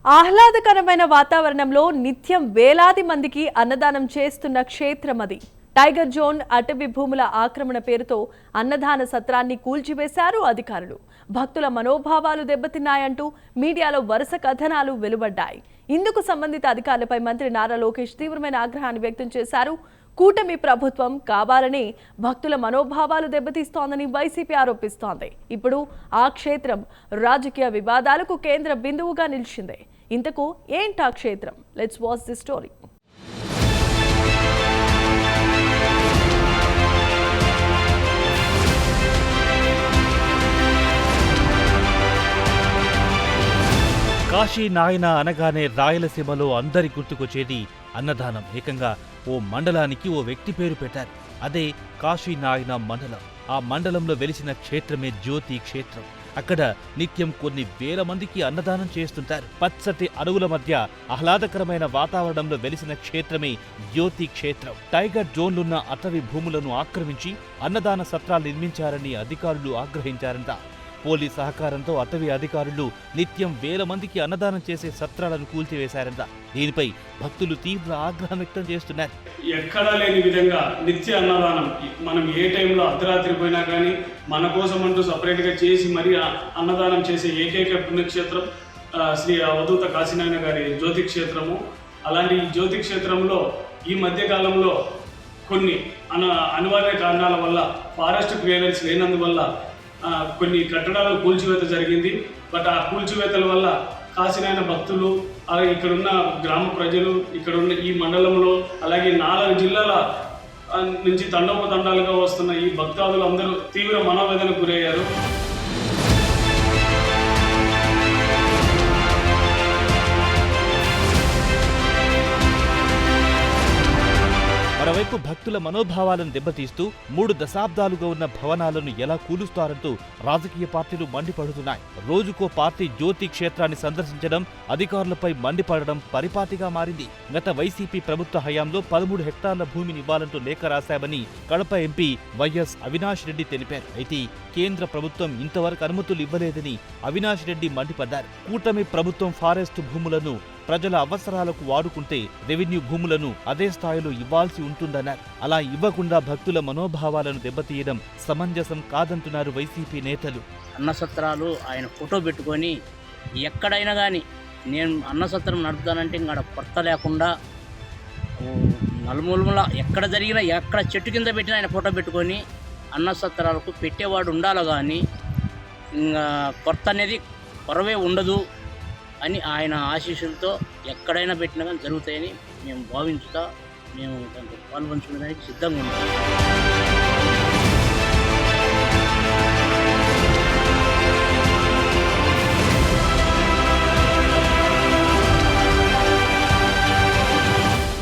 ఆహ్లాదకరమైన వాతావరణంలో నిత్యం వేలాది మందికి అన్నదానం చేస్తున్న క్షేత్రం అది. టైగర్ జోన్ అటవీ భూముల ఆక్రమణ పేరుతో అన్నదాన సత్రాన్ని కూల్చివేశారు అధికారులు. భక్తుల మనోభావాలు దెబ్బతిన్నాయంటూ మీడియాలో వరుస కథనాలు వెలువడ్డాయి. ఇందుకు సంబంధిత అధికారులపై మంత్రి నారా లోకేష్ తీవ్రమైన ఆగ్రహాన్ని వ్యక్తం చేశారు. కూటమి ప్రభుత్వం కావాలని భక్తుల మనోభావాలు దెబ్బతీస్తోందని వైసీపీ ఆరోపిస్తోంది. ఇప్పుడు ఆ క్షేత్రం రాజకీయ వివాదాలకు కేంద్ర బిందువుగా నిలిచింది. ఇంతకు ఏంటా క్షేత్రం? Let's watch the story. Kashi నాయన అనగానే రాయలసీమలో అందరి గుర్తుకొచ్చేది అన్నదానం. ఏకంగా ఓ మండలానికి ఓ వ్యక్తి పేరు పెట్టారు. అదే కాశీ నాయన మండలం. ఆ మండలంలో వెలిసిన క్షేత్రమే జ్యోతి క్షేత్రం. అక్కడ నిత్యం కొన్ని వేల మందికి అన్నదానం చేస్తుంటారు. పచ్చటి అడవుల మధ్య ఆహ్లాదకరమైన వాతావరణంలో వెలిసిన క్షేత్రమే జ్యోతి క్షేత్రం. టైగర్ జోన్లున్న అటవీ భూములను ఆక్రమించి అన్నదాన సత్రాలు నిర్మించారని అధికారులు ఆగ్రహించారంట. పోలీస్ సహకారంతో అటవీ అధికారులు నిత్యం వేల మందికి అన్నదానం చేసే సత్రాలను కూల్చివేశారంట. దీనిపై భక్తులు తీవ్ర ఆగ్రహం వ్యక్తం చేస్తున్నారు. ఎక్కడా లేని విధంగా నిత్య అన్నదానం, మనం ఏ టైంలో అర్ధరాత్రి పోయినా కానీ మన కోసం అంటూ సపరేట్గా చేసి మరీ అన్నదానం చేసే ఏకైక పుణ్యక్షేత్రం శ్రీ అవధూత కాశీనాయన గారి జ్యోతి క్షేత్రము. అలాంటి ఈ జ్యోతి క్షేత్రంలో ఈ మధ్య కాలంలో కొన్ని అనివార్య కారణాల వల్ల ఫారెస్ట్ క్లియరెన్స్ లేనందువల్ల కొన్ని కట్టడాలు కూల్చివేత జరిగింది. బట్ ఆ కూల్చివేతల వల్ల కాశీనాయన భక్తులు, అలాగే ఇక్కడున్న గ్రామ ప్రజలు, ఇక్కడున్న ఈ మండలంలో, అలాగే 4 జిల్లాల నుంచి తండోపతండాలుగా వస్తున్న ఈ భక్తాదులు అందరూ తీవ్ర మనోవేదనకు గురయ్యారు. మరోవైపు భక్తుల మనోభావాలను దెబ్బతీస్తూ 3 దశాబ్దాలుగా ఉన్న భవనాలను ఎలా కూలుస్తారంటూ రాజకీయ పార్టీలు మండిపడుతున్నాయి. రోజుకో పార్టీ జ్యోతి క్షేత్రాన్ని సందర్శించడం, అధికారులపై మండిపడడం పరిపాటిగా మారింది. గత వైసీపీ ప్రభుత్వ హయాంలో 13 హెక్టార్ల భూమిని ఇవ్వాలంటూ లేఖ రాశామని కడప ఎంపీ వైఎస్ అవినాష్ రెడ్డి తెలిపారు. అయితే కేంద్ర ప్రభుత్వం ఇంతవరకు అనుమతులు ఇవ్వలేదని అవినాష్ రెడ్డి మండిపడ్డారు. కూటమి ప్రభుత్వం ఫారెస్ట్ భూములను ప్రజల అవసరాలకు వాడుకుంటే రెవెన్యూ భూములను అదే స్థాయిలో ఇవ్వాల్సి ఉంటుందన్నారు. అలా ఇవ్వకుండా భక్తుల మనోభావాలను దెబ్బతీయడం సమంజసం కాదంటున్నారు వైసీపీ నేతలు. అన్నసత్రాలు ఆయన ఫోటో పెట్టుకొని ఎక్కడైనా కానీ నేను అన్నసత్రం నడుపుతానంటే ఇంకా కొత్త లేకుండా నలుమూలముల ఎక్కడ జరిగినా ఎక్కడ చెట్టు కింద పెట్టినా ఆయన ఫోటో పెట్టుకొని అన్నసత్రాలకు పెట్టేవాడు ఉండాలి. కానీ ఇంకా కొత్త అనేది కొరవే ఉండదు అని ఆయన ఆశీస్సులతో ఎక్కడైనా పెట్టినా కానీ జరుగుతాయని మేము భావించుతా మేము దాంట్లో పాల్పంచుకోవడానికి సిద్ధంగా ఉన్నాం.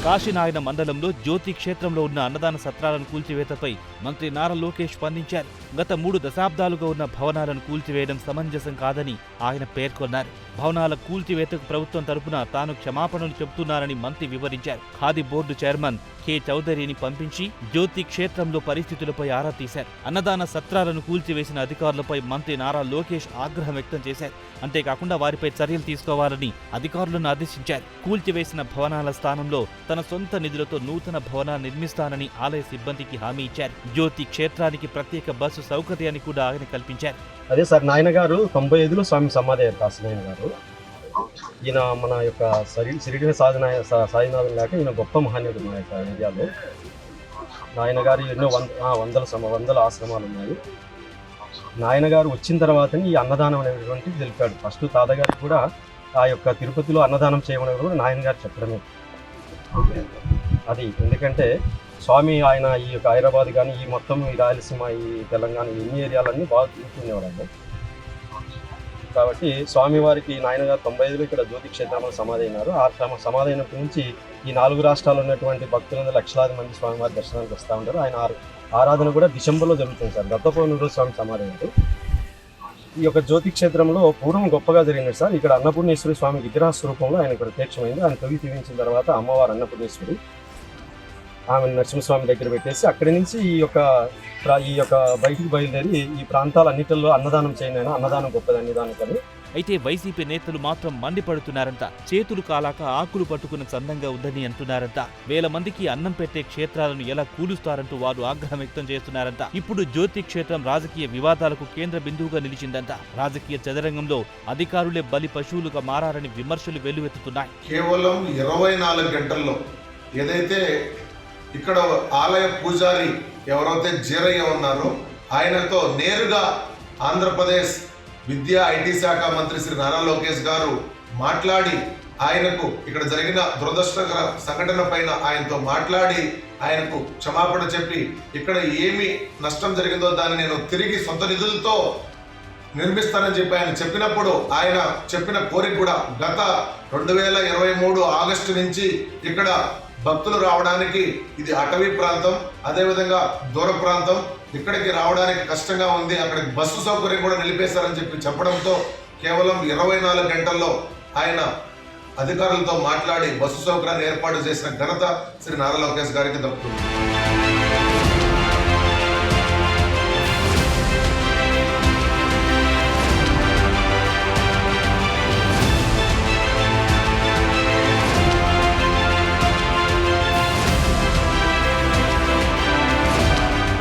కాశీనాయన మండలంలో జ్యోతి క్షేత్రంలో ఉన్న అన్నదాన సత్రాలను కూల్చివేతపై మంత్రి నారా లోకేష్ స్పందించారు. గత 3 దశాబ్దాలుగా ఉన్న భవనాలను కూల్చివేయడం సమంజసం కాదని ఆయన పేర్కొన్నారు. భవనాల కూల్చివేతకు ప్రభుత్వం తరపున తాను క్షమాపణలు చెబుతున్నారని మంత్రి వివరించారు. ఖాదీ బోర్డు చైర్మన్ కె చౌదరిని పంపించి జ్యోతి క్షేత్రంలో పరిస్థితులపై ఆరా తీశారు. అన్నదాన సత్రాలను కూల్చివేసిన అధికారులపై మంత్రి నారా లోకేష్ ఆగ్రహం వ్యక్తం చేశారు. అంతేకాకుండా వారిపై చర్యలు తీసుకోవాలని అధికారులను ఆదేశించారు. కూల్చివేసిన భవనాల స్థానంలో తన సొంత నిధులతో నూతన భవనాలు నిర్మిస్తానని ఆలయ సిబ్బందికి హామీ ఇచ్చారు. జ్యోతి క్షేత్రానికి ప్రత్యేక బస్సు సౌకర్యాన్ని కూడా ఆయన కల్పించారు. అదే సార్, నాయన గారు 95లో స్వామి సమాధి అయ్యారు. కాశీనాయన గారు ఈయన మన యొక్క సిరిడిన సాయినాథం లేక ఈయన గొప్ప మహనీయుడు మన యొక్క ఏరియాలో. నాయన గారు ఎన్నో వందల ఆశ్రమాలు ఉన్నాయి. నాయన గారు వచ్చిన తర్వాతని ఈ అన్నదానం అనేటువంటిది తెలిపాడు. ఫస్ట్ తాతగారికి కూడా ఆ యొక్క తిరుపతిలో అన్నదానం చేయమని కూడా నాయన గారు చెప్పడమే అది. ఎందుకంటే స్వామి ఆయన ఈ యొక్క హైదరాబాద్ కానీ ఈ మొత్తం ఈ రాయలసీమ, ఈ తెలంగాణ, ఎన్ని ఏరియాలన్నీ బాగా తిరుగుతుండేవాళ్ళు. కాబట్టి స్వామివారికి నాయన గారు 95లో ఇక్కడ జ్యోతి క్షేత్రంలో సమాధి అయినారు. ఆ సమాధి అయినప్పటి నుంచి ఈ 4 రాష్ట్రాల్లో ఉన్నటువంటి భక్తులందరూ లక్షలాది మంది స్వామివారి దర్శనానికి వస్తూ ఉంటారు. ఆయన ఆరాధన కూడా డిసెంబర్లో జరుగుతుంది సార్. దత్తపౌర్ణమి స్వామి సమాధి అయ్యారు. ఈ యొక్క జ్యోతి క్షేత్రంలో పూర్వం గొప్పగా జరిగినది సార్. ఇక్కడ అన్నపూర్ణేశ్వరి స్వామి విగ్రహ స్వరూపంలో ఆయన ప్రత్యక్షమైంది. ఆయన తొలి తీవించిన తర్వాత అమ్మవారు అన్నపూర్ణేశ్వరి ఆమె నరసింహస్వామి దగ్గర పెట్టేసి అక్కడి నుంచి ఈ యొక్క బయటికి బయలుదేరి ఈ ప్రాంతాలన్నిటిలో అన్నదానం చేయనైనా అన్నదానం గొప్పది అన్నదానం కానీ అయితే వైసీపీ నేతలు మాత్రం మండిపడుతున్నారంట. చేతులు కాలాక ఆకులు పట్టుకున్న చందంగా ఉందని అంటున్నారంట. వేల మందికి అన్నం పెట్టే క్షేత్రాలను ఎలా కూలుస్తారంటూ వారు ఆగ్రహం వ్యక్తం చేస్తున్నారంట. ఇప్పుడు జ్యోతి క్షేత్రం రాజకీయ వివాదాలకు కేంద్ర బిందువుగా నిలిచిందంట. రాజకీయ చదరంగంలో అధికారులే బలి పశువులుగా మారారని విమర్శలు వెల్లువెత్తుతున్నాయి. కేవలం 24 గంటల్లో ఏదైతే ఇక్కడ ఆలయ పూజారి ఎవరైతే జీరయ్య ఉన్నారో ఆయనతో నేరుగా ఆంధ్రప్రదేశ్ విద్యా ఐటీ శాఖ మంత్రి శ్రీ నారా లోకేష్ గారు మాట్లాడి ఆయనకు ఇక్కడ జరిగిన దురదృష్టకర సంఘటన పైన ఆయనతో మాట్లాడి ఆయనకు క్షమాపణ చెప్పి ఇక్కడ ఏమి నష్టం జరిగిందో దాన్ని నేను తిరిగి సొంత నిధులతో నిర్మిస్తానని చెప్పి ఆయన చెప్పినప్పుడు ఆయన చెప్పిన కోరిక కూడా గత 2023 ఆగస్టు నుంచి ఇక్కడ భక్తులు రావడానికి ఇది అటవీ ప్రాంతం, అదేవిధంగా దూర ప్రాంతం, ఇక్కడికి రావడానికి కష్టంగా ఉంది, అక్కడికి బస్సు సౌకర్యం కూడా నిలిపేశారని చెప్పి చెప్పడంతో కేవలం 24 గంటల్లో ఆయన అధికారులతో మాట్లాడి బస్సు సౌకర్యాన్ని ఏర్పాటు చేసిన ఘనత శ్రీ నారా లోకేష్ గారికి దక్కుతుంది.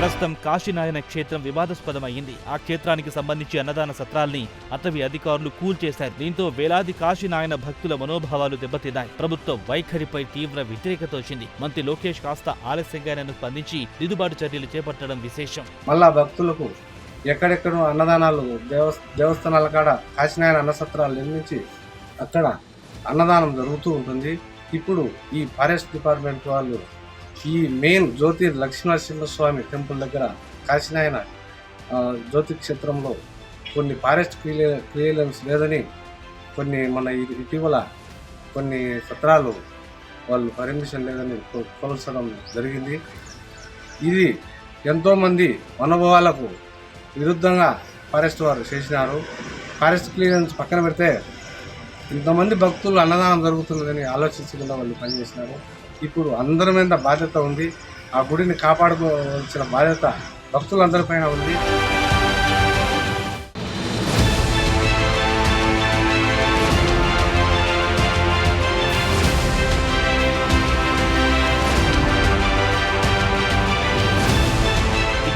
ప్రస్తుతం కాశీనాయన క్షేత్రం వివాదాస్పదమైంది. ఆ క్షేత్రానికి సంబంధించి అన్నదాన సత్రాల్ని అటవీ అధికారులు కూల్చేశారు. దీంతో వేలాది కాశీనాయన భక్తుల మనోభావాలు దెబ్బతిన్నాయి. ప్రభుత్వ వైఖరిపై తీవ్ర వ్యతిరేకత వచ్చింది. మంత్రి లోకేష్ కాస్త ఆలస్యంగానే స్పందించి దిద్దుబాటు చర్యలు చేపట్టడం విశేషం. మళ్ళా భక్తులకు ఎక్కడెక్కడో అన్నదానాలు దేవస్థానాల కాడ కాశీనాయన అన్నసత్రాలు నిర్మించి అక్కడ అన్నదానం జరుగుతూ ఉంటుంది. ఇప్పుడు ఈ ఫారెస్ట్ డిపార్ట్మెంట్ వాళ్ళు ఈ మెయిన్ జ్యోతి లక్ష్మీనరసింహస్వామి టెంపుల్ దగ్గర కాశీనాయన జ్యోతి క్షేత్రంలో కొన్ని ఫారెస్ట్ క్లియరెన్స్ లేదని మన ఇటీవల కొన్ని సత్రాలు వాళ్ళు పర్మిషన్ లేదని కొలసడం జరిగింది. ఇది ఎంతోమంది అనుభవాలకు విరుద్ధంగా ఫారెస్ట్ వారు చేసినారు. ఫారెస్ట్ క్లియరెన్స్ పక్కన పెడితే ఇంతమంది భక్తులు అన్నదానం జరుగుతున్నదని ఆలోచించకుండా వాళ్ళు పనిచేసినారు. ఇప్పుడు అందరి మీద బాధ్యత ఉంది. ఆ గుడిని కాపాడుకోవాల్సిన బాధ్యత భక్తులందరిపైన ఉంది.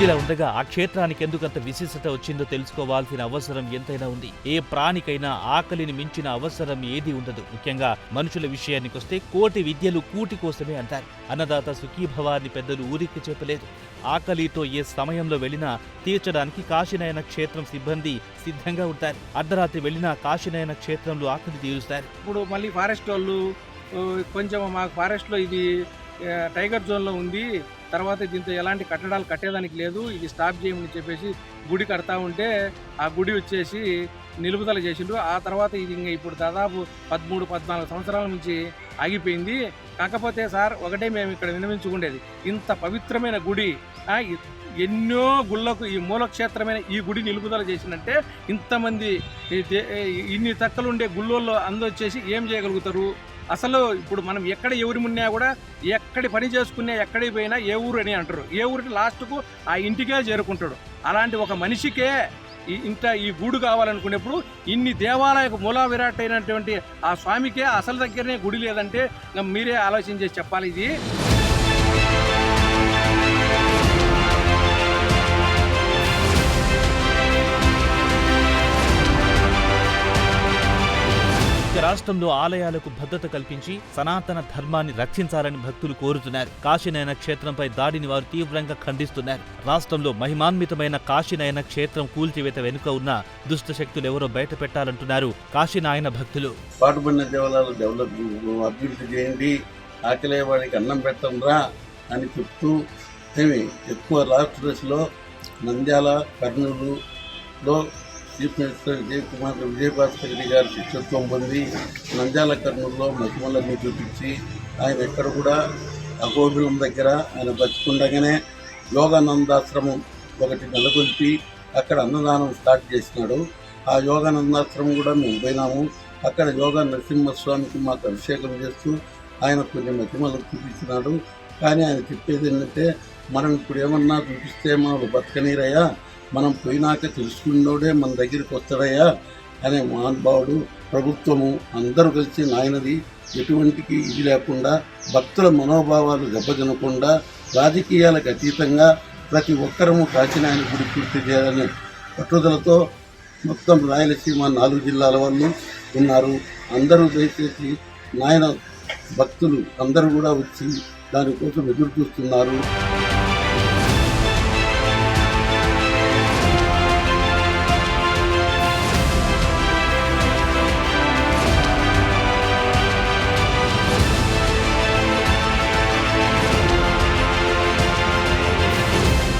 ఇదిలా ఉండగా ఆ క్షేత్రానికి ఎందుకంత విశిష్టత వచ్చిందో తెలుసుకోవాల్సిన అవసరం ఎంతైనా ఉంది. ఏ ప్రాణికైనా ఆకలిని మించిన అవసరం ఏది ఉండదు. ముఖ్యంగా మనుషుల విషయానికొస్తే కోటి విద్యలు కూటి కోసమే అంటారు. అన్నదాత సుఖీభవాన్ని పెద్దలు ఊరికి చెప్పలేదు. ఆకలితో ఏ సమయంలో వెళ్ళినా తీర్చడానికి కాశీనాయన క్షేత్రం సిబ్బంది సిద్ధంగా ఉంటారు. అర్ధరాత్రి వెళ్ళినా కాశీనాయన క్షేత్రంలో ఆకలి తీరుస్తారు. ఇప్పుడు మళ్ళీ ఫారెస్ట్ వాళ్ళు కొంచెం మాకు ఫారెస్ట్లో ఇది టైగర్ జోన్లో ఉంది, తర్వాత దీంతో ఎలాంటి కట్టడాలు కట్టేదానికి లేదు, ఇది స్టాప్ చేయమని చెప్పేసి గుడి కడతా ఉంటే ఆ గుడి వచ్చేసి నిలుపుదల చేసిండు. ఆ తర్వాత ఇది ఇంకా ఇప్పుడు దాదాపు 13-14 సంవత్సరాల నుంచి ఆగిపోయింది. కాకపోతే సార్ ఒకటే మేము ఇక్కడ విన్నవించుకుండేది, ఇంత పవిత్రమైన గుడి ఎన్నో గుళ్ళకు ఈ మూలక్షేత్రమైన ఈ గుడి నిలుపుదల చేసిందంటే ఇంతమంది ఇన్ని తక్కలుండే గుళ్ళల్లో అందొచ్చేసి ఏం చేయగలుగుతారు? అసలు ఇప్పుడు మనం ఎక్కడ ఎవరి మున్నా కూడా ఎక్కడి పని చేసుకునే ఎక్కడికి పోయినా ఏ ఊరు అని అంటారు. ఏ ఊరికి లాస్ట్కు ఆ ఇంటికే చేరుకుంటాడు. అలాంటి ఒక మనిషికే ఈ గూడు కావాలనుకునేప్పుడు ఇన్ని దేవాలయకు మూలా విరాట్ అయినటువంటి ఆ స్వామికే అసలు దగ్గరనే గుడి లేదంటే మీరే ఆలోచన చేసి చెప్పాలి. ఇది రాష్ట్రంలో ఆలయాలకు భద్రత కల్పించి సనాతన ధర్మాన్ని రక్షించాలని భక్తులు కోరుతున్నారు. కాశీనాయన క్షేత్రంపై దాడిని వారు తీవ్రంగా ఖండిస్తున్నారు. రాష్ట్రంలో మహిమాన్వితమైన కాశీనాయన క్షేత్రం కూల్చివేత వెనుక ఉన్న దుష్ట శక్తులు ఎవరో బయట పెట్టాలంటున్నారు కాశీనాయన భక్తులు. పాటుపడిన దేవాలయాలు అభివృద్ధి చేయండి, ఆకలేవాడికి అన్నం పెట్టంరా అని చెప్తూ ఎక్కువ రాష్ట్ర దశలో నంద్యాల, కర్నూలులో చీఫ్ మినిస్టర్ విజయభాస్కర్ రెడ్డి గారు శిక్షత్వం పొంది నంద్యాల, కర్నూలులో మహిమలన్నీ చూపించి ఆయన ఎక్కడ కూడా అగోబిలం దగ్గర ఆయన బతుకుండగానే యోగానందాశ్రమం ఒకటి నెలకొల్పి అక్కడ అన్నదానం స్టార్ట్ చేసినాడు. ఆ యోగానందాశ్రమం కూడా మేము పోయినాము. అక్కడ యోగా నరసింహస్వామికి మాకు అభిషేకం చేస్తూ ఆయన కొన్ని మహిమలు చూపించినాడు. కానీ ఆయన చెప్పేది ఏంటంటే, మనం ఇప్పుడు ఏమన్నా చూపిస్తే మనకు బతకనీరయ్యా, మనం పోయినాక తెలుసుకున్నోడే మన దగ్గరికి వస్తాడయ్యా, అనే మహానుభావుడు, ప్రభుత్వము అందరూ కలిసి నాయనది ఎటువంటికి ఇది లేకుండా భక్తుల మనోభావాలు దెబ్బతినకుండా రాజకీయాలకు అతీతంగా ప్రతి ఒక్కరము కాశీనాయన గుడి పూర్తి చేయాలనే పట్టుదలతో మొత్తం రాయలసీమ 4 జిల్లాల వాళ్ళు ఉన్నారు. అందరూ దయచేసి నాయన భక్తులు అందరూ కూడా వచ్చి దానికోసం ఎదురు చూస్తున్నారు.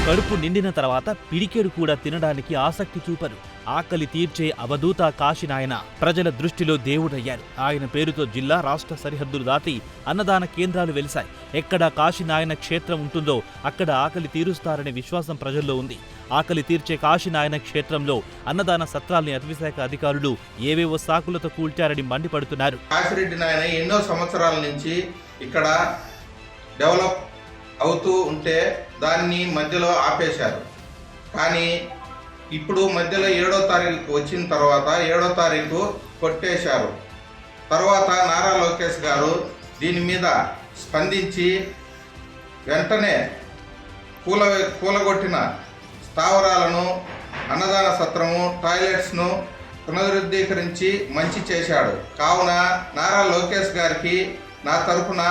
కడుపు నిండిన తర్వాత పిడికెడు కూడా తినడానికి ఆసక్తి చూపరు. ఆకలి తీర్చే అవధూత కాశీనాయన ప్రజల దృష్టిలో దేవుడయ్యారు. ఆయన పేరుతో జిల్లా, రాష్ట్ర సరిహద్దులు దాటి అన్నదాన కేంద్రాలు వెలిశాయి. ఎక్కడ కాశీనాయన క్షేత్రం ఉంటుందో అక్కడ ఆకలి తీరుస్తారనే విశ్వాసం ప్రజల్లో ఉంది. ఆకలి తీర్చే కాశీనాయన క్షేత్రంలో అన్నదాన సత్రాల్ని అటవీశాఖ అధికారులు ఏవేవో సాకులతో కూల్చారని మండిపడుతున్నారు. కాశిరెడ్డి నాయన ఎన్నో సంవత్సరాల నుంచి ఇక్కడ డెవలప్ అవుతూ ఉంటే దాన్ని మధ్యలో ఆపేశారు. కానీ ఇప్పుడు మధ్యలో 7వ తారీఖు వచ్చిన తర్వాత 7వ తారీఖు కొట్టేశారు. తర్వాత నారా లోకేష్ గారు దీని మీద స్పందించి వెంటనే కూలగొట్టిన స్థావరాలను, అన్నదాన సత్రము, టాయిలెట్స్ను పునరుద్ధీకరించి మంచి చేశాడు. కావున నారా లోకేష్ గారికి నా తరఫున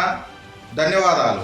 ధన్యవాదాలు.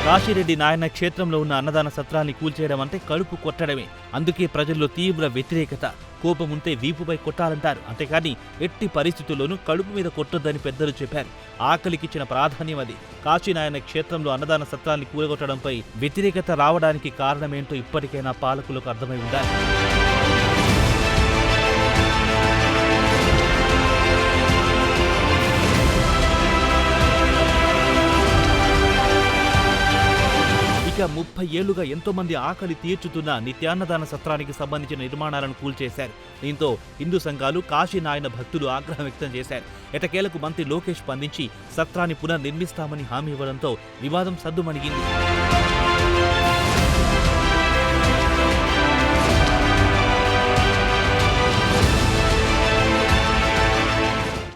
కాశీరెడ్డి నాయన క్షేత్రంలో ఉన్న అన్నదాన సత్రాన్ని కూల్చేయడం అంటే కడుపు కొట్టడమే. అందుకే ప్రజల్లో తీవ్ర వ్యతిరేకత. కోపముంటే వీపుపై కొట్టాలంటారు, అంతేకాని ఎట్టి పరిస్థితుల్లోనూ కడుపు మీద కొట్టొద్దని పెద్దలు చెప్పారు. ఆకలికిచ్చిన ప్రాధాన్యం అది. కాశీనాయన క్షేత్రంలో అన్నదాన సత్రాన్ని కూలగొట్టడంపై వ్యతిరేకత రావడానికి కారణమేంటో ఇప్పటికైనా పాలకులకు అర్థమై ఉండాలి. ఇక 30 ఏళ్లుగా ఎంతో మంది ఆకలి తీర్చుతున్న నిత్యాన్నదాన సత్రానికి సంబంధించిన నిర్మాణాలను కూల్చేశారు. దీంతో హిందూ సంఘాలు, కాశీనాయన భక్తులు ఆగ్రహం వ్యక్తం చేశారు. ఎటకేలకు మంత్రి లోకేష్ స్పందించి సత్రాన్ని పునర్నిర్మిస్తామని హామీ ఇవ్వడంతో వివాదం సద్దుమణిగింది.